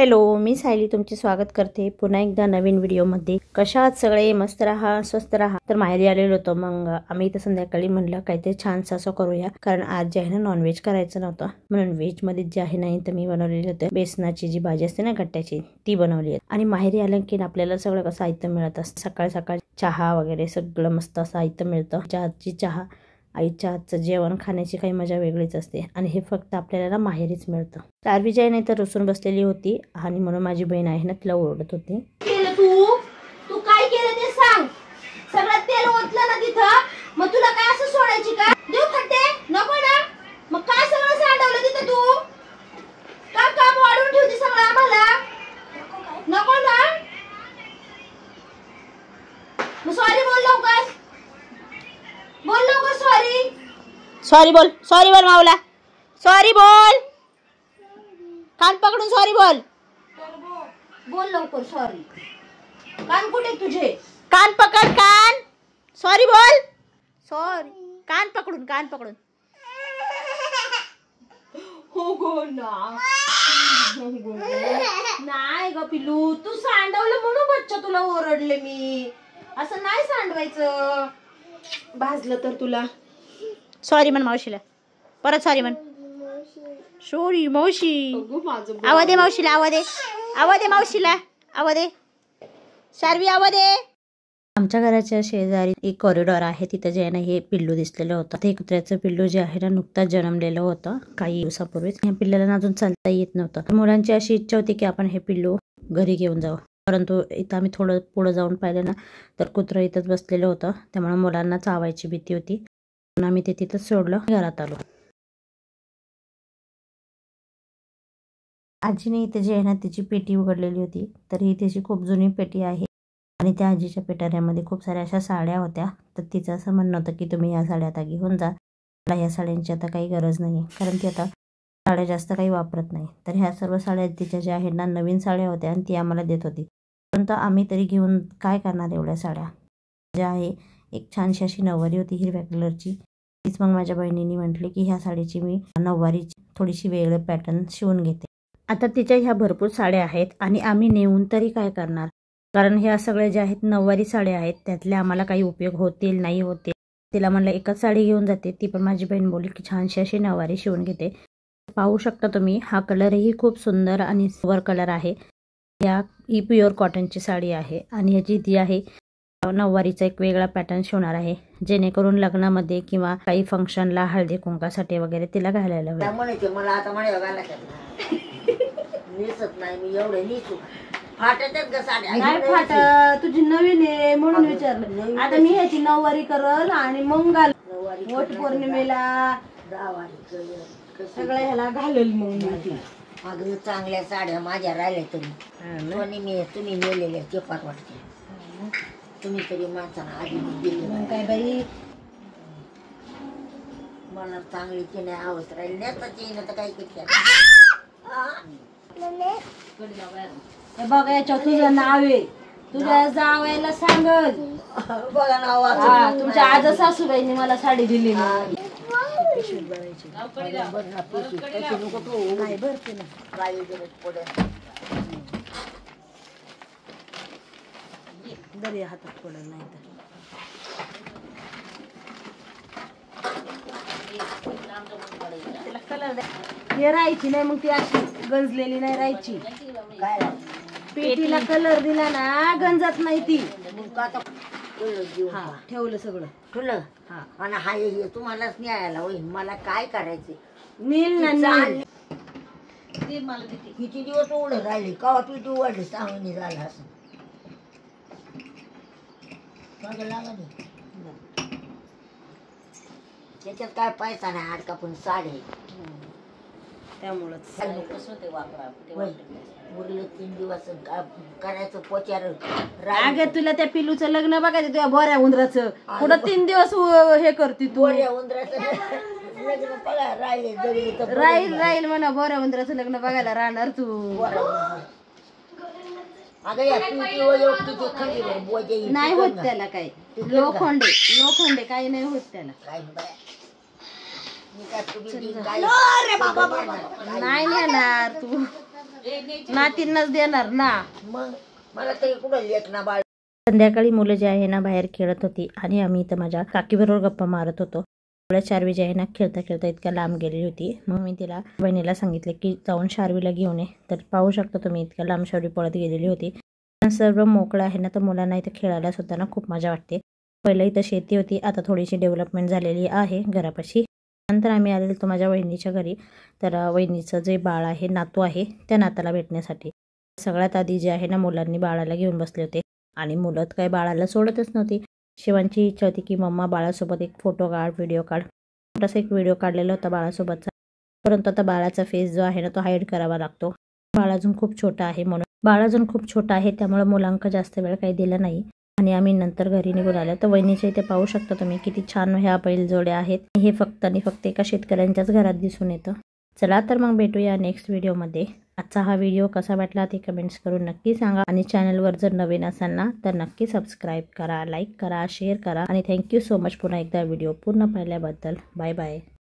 Hello, मी सायली तुमचे स्वागत करते पुन्हा एकदा नवीन व्हिडिओमध्ये। कशा आहात सगळे? मस्त राहा, स्वस्त राहा। तर माहेरी आलेलो होतो, मग आम्ही इथं संध्याकाळी म्हणलं काहीतरी छानसं असं करूया, कारण आज जे आहे ना नॉनव्हेज करायचं नव्हतं, म्हणून व्हेज मध्ये जे आहे ना तर मी बनवलेली होते बेसनाची जी भाजी असते ना गट्ट्याची, ती बनवली आहे। आणि माहेरी आलं की आपल्याला सगळं कसं साहित्य मिळत असतं, सकाळ सकाळ चहा वगैरे सगळं मस्त असं साहित्य मिळतं। चहाची चहा, आईच्या हातचं जेवण खाण्याची काही मजा वेगळीच असते, आणि हे फक्त आपल्याला माहेरीच मिळतं। तर विजय नाही तर रुसून बसलेली होती, आणि म्हणून माझी बहीण आहे ना तिला ओरडत होती। तू काय केलं ते सांग। सगळं तेल ओतलं ना तिथं, मग तुला काय असं सोडायची का? देऊ खट्टे नको ना, मग काय सगळं सांडवलं तिथं तू? का काम वाढून ठेवती सगळं आम्हाला? नको ना, मग सॉरी बोल लवकर, बोल लवकर सॉरी। सॉरी बोल माऊला, सॉरी बोल, कान पकडून सॉरी बोल, बोल लवकर सॉरी। कान कुठे तुझे? कान पकड, कान, सॉरी बोल, सॉरी, कान पकडून। हो गो ना, नाही ग पिलू, तू सांडवलं म्हणून बच्चा तुला ओरडले मी, असं नाही सांडवायचं, भाजलं तर तुला। सॉरी म्हण मावशीला, परत सॉरी म्हण। सॉरी मावशी, आवाज दे मावशीला, आवाज दे मावशीला, आवाज दे शार्वी, आवाज दे। आमच्या घराच्या शेजारी एक कॉरिडॉर आहे, तिथं जे आहे ना हे पिल्लू दिसलेलं होतं। ते कुत्र्याचं पिल्लू जे आहे ना नुकताच जन्मलेलं होतं काही दिवसापूर्वीच। या पिल्लाला अजून चालता येत नव्हतं। मुलांची अशी इच्छा होती की आपण हे पिल्लू घरी घेऊन जाऊ, परंतु इथं आम्ही थोडं पुढे जाऊन पाहिलं ना तर कुत्रं इथंच बसलेलं होतं, त्यामुळे मुलांना चावायची भीती होती, म्हणून आम्ही ते तिथंच सोडलं, घरात आलो। आजीने इथे जे आहे ना तिची पेटी उघडलेली होती, तर ही त्याची खूप जुनी पेटी आहे, आणि त्या आजीच्या पेटाऱ्यामध्ये खूप साऱ्या अशा साड्या होत्या। तर तिचं असं म्हणणं होतं की तुम्ही या साड्या आता घेऊन जा, मला या साड्यांची आता काही गरज नाही, कारण ती आता साड्या जास्त काही वापरत नाही। तर ह्या सर्व साड्या तिच्या ज्या आहेत ना नवीन साड्या होत्या, आणि ती आम्हाला देत होती, परंतु आम्ही तरी घेऊन काय करणार एवढ्या साड्या। ज्या आहे एक छानशी अशी नऊवारी होती हिरव्या कलरची, तीच मग माझ्या बहिणीने म्हटली की ह्या साडीची मी नऊवारीची थोडीशी वेगळं पॅटर्न शिवून घेते। आता तिच्या ह्या भरपूर साड्या आहेत, आणि आम्ही नेऊन तरी काय करणार, कारण ह्या सगळ्या ज्या आहेत नऊवारी साड्या आहेत, त्यातल्या आम्हाला काही उपयोग होतील नाही होतील। तिला म्हणलं एकच साडी घेऊन जाते, ती पण माझी बहीण बोलली की छानशी अशी नऊवारी शिवून घेते। पाहू शकता तुम्ही, हा कलरही खूप सुंदर आणि सिल्वर कलर आहे। ही प्युअर कॉटनची साडी आहे, आणि ह्याची ती आहे नऊवारीचा एक वेगळा पॅटर्न शिवणार आहे, जेणेकरून लग्नामध्ये किंवा काही फंक्शनला हळदी कुंकासाठी वगैरे तिला घालायला होईल। मला आता म्हणे बघायला नेसत नाही मी, एवढे नेसू फाटतच ग साड्या नाही फाटत, तुझी नवीन आहे म्हणून विचारलं। आता मी ह्याची नऊवारी करल आणि मग घाल, वट पौर्णिमेला सगळं ह्याला घालेल मग। अगं चांगल्या साड्या माझ्या राहिल्या तरी तुम्ही नेलेल्या ते फार वाटते, तुम्ही तरी माणसाला आधी दिली काय बाई, मला चांगली की नाही आवत राहील नेताची ना तर काय करते। बघा याच्यावर तुझं नाव आहे, तुझ्या जावयाला सांगल बघा नाव, तुमच्या आजा सासूबाईंनी मला साडी दिली दर्या हातात पडल नाही तर कलर हे राहायची नाही, मग ती अशी गंजलेली नाही राहायची। पेटीला कलर दिला ना गंजत नाही ती। ठेवलं सगळं ठेवलं, आणि हा हे तुम्हालाच न्यायला होईल, मला काय करायचं नील ना किती दिवस उघडं राहिली, कवा पेटी उघडली सांगून झालं असं लागत, त्याच्यात काय पैसा नाही अडका, पण साडे त्यामुळंच उरले 3 दिवस काय करायचं पोचार। अगं तुला त्या पिलूचं लग्न बघायचं, तुझ्या बोऱ्या उंदराचं पुढं 3 दिवस हे करते तू, बोऱ्या उंदराचं लग्न राहील म्हणा, बोऱ्या उंदराचं लग्न बघायला राहणार तू। अगं या नाही होत त्याला काही, लोखंडे काही नाही होत त्याला, नाही नेणार तू। नातींनाच देणार ना. मग मला ते कुठं लेख ना बाळ. संध्याकाळी मुलं जे आहे ना बाहेर खेळत होती आणि आम्ही इथं माझ्या काकीबरोबर गप्पा मारत होतो. आपल्या शार्वी जी आहे ना खेळता खेळता इतक्या लांब गेलेली होती. मग मी तिला बहिणीला सांगितले की जाऊन शार्वीला घेऊन ये. तर पाहू शकता तुम्ही इतक्या लांब शार्वी पळत गेलेली होती. सर्व मोकळं आहे ना, तर मुलांना इथं खेळायला सुद्धा ना खूप मजा वाटते. पहिलं इथं शेती होती, आता थोडीशी डेव्हलपमेंट झालेली आहे घरापाशी. नंतर आम्ही आलेलो होतो माझ्या वहिनीच्या घरी. तर वहिनीचं जे बाळ आहे, नातू आहे, त्या नाताला भेटण्यासाठी. सगळ्यात आधी जे आहे ना मुलांनी बाळाला घेऊन बसले होते आणि मुलं काय बाळाला सोडतच नव्हती. शिवांची इच्छा होती की मम्मा बाळासोबत एक फोटो काढ, व्हिडिओ काढ. छोटासा एक व्हिडिओ काढलेला होता बाळासोबतचा. परंतु आता बाळाचा फेस जो आहे ना तो हाईड करावा लागतो. बाळ अजून खूप छोटा आहे म्हणून. बाळ अजून खूप छोटा आहे त्यामुळे मुलांक जास्त वेळ काही दिला नाही आणि आम्ही नंतर घरी निघून आलो. तर वहिनीच्या इथे पाहू शकता तुम्ही किती छान ह्या बैलजोड्या आहेत. हे फक्त आणि फक्त एका शेतकऱ्यांच्याच घरात दिसून येतं. चला तर मग भेटूया नेक्स्ट व्हिडिओमध्ये. आजचा हा व्हिडिओ कसा वाटला ते कमेंट्स करून नक्की सांगा आणि चॅनलवर जर नवीन असाल ना तर नक्की सबस्क्राईब करा, लाईक करा, शेअर करा आणि थँक्यू सो मच पुन्हा एकदा व्हिडिओ पूर्ण पाहिल्याबद्दल. Bye bye.